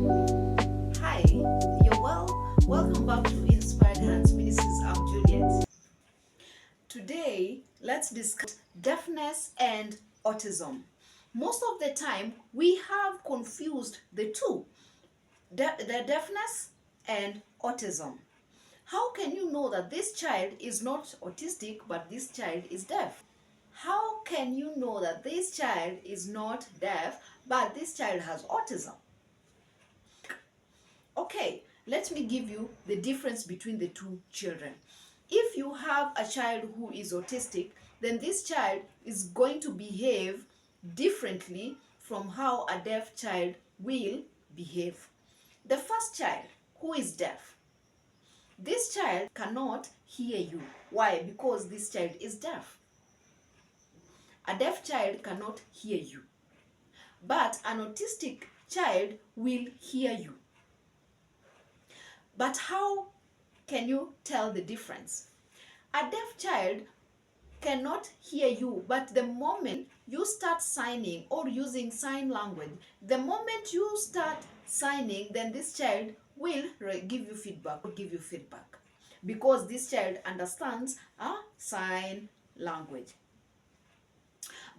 Hi, you're well. Welcome back to Inspired Hands Ministries. I'm Juliet. Today, let's discuss deafness and autism. Most of the time, we have confused the two, the deafness and autism. How can you know that this child is not autistic but this child is deaf? How can you know that this child is not deaf but this child has autism? Okay, let me give you the difference between the two children. If you have a child who is autistic, then this child is going to behave differently from how a deaf child will behave. The first child, who is deaf, this child cannot hear you. Why? Because this child is deaf. A deaf child cannot hear you. But an autistic child will hear you. But how can you tell the difference? A deaf child cannot hear you, but the moment you start signing or using sign language, the moment you start signing, then this child will give you feedback because this child understands a sign language.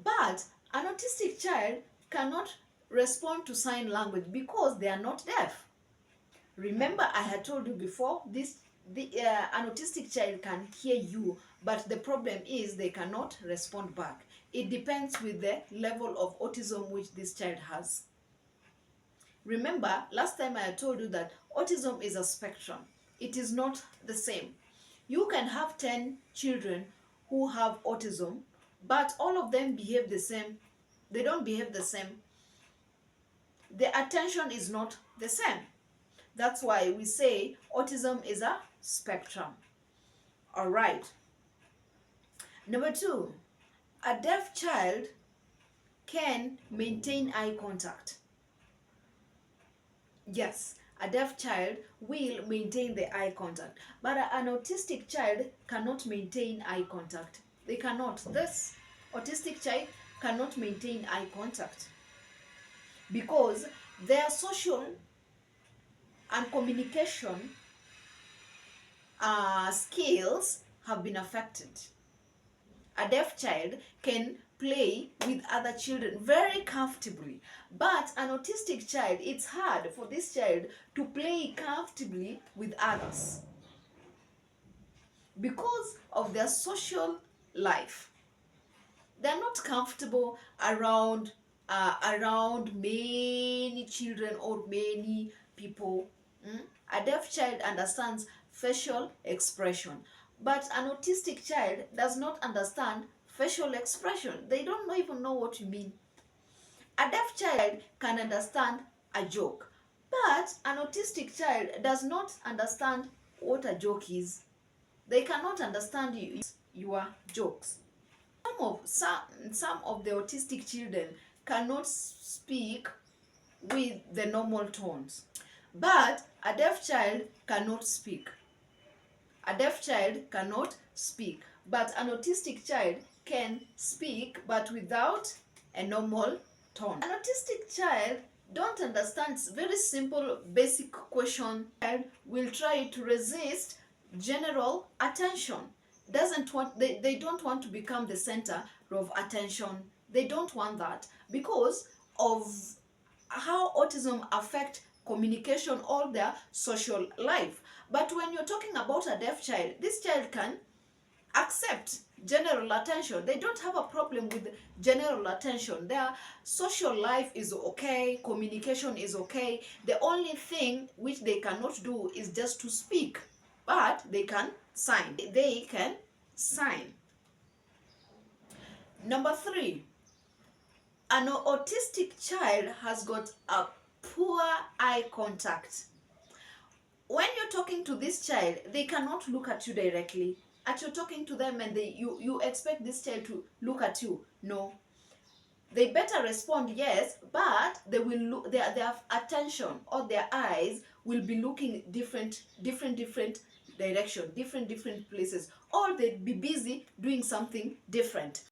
But an autistic child cannot respond to sign language because they are not deaf. Remember, I had told you before, an autistic child can hear you, but the problem is they cannot respond back. It depends with the level of autism which this child has. Remember, last time I had told you that autism is a spectrum. It is not the same. You can have 10 children who have autism, but all of them behave the same. They don't behave the same. The attention is not the same. That's why we say autism is a spectrum. All right. Number two, a deaf child can maintain eye contact. Yes, a deaf child will maintain the eye contact, but an autistic child cannot maintain eye contact. They cannot. This autistic child cannot maintain eye contact because their social and communication skills have been affected. A deaf child can play with other children very comfortably, but an autistic child, it's hard for this child to play comfortably with others because of their social life. They're not comfortable around many children or many people. A deaf child understands facial expression, but an autistic child does not understand facial expression. They don't even know what you mean. A deaf child can understand a joke, but an autistic child does not understand what a joke is. They cannot understand your jokes. Some of the autistic children cannot speak with the normal tones, but a deaf child cannot speak. A deaf child cannot speak, but an autistic child can speak but without a normal tone. An autistic child don't understand very simple basic question and will try to resist general attention. They don't want to become the center of attention. They don't want that because of how autism affects communication, all their social life. But when you're talking about a deaf child, this child can accept general attention. They don't have a problem with general attention. Their social life is okay, communication is okay. The only thing which they cannot do is just to speak, but they can sign. They can sign. Number three, an autistic child has got a poor eye contact. When you're talking to this child, they cannot look at you directly. As you're talking to them and you expect this child to look at you. No. They better respond yes, but they will look, their attention or their eyes will be looking different direction, different places, or they'd be busy doing something different.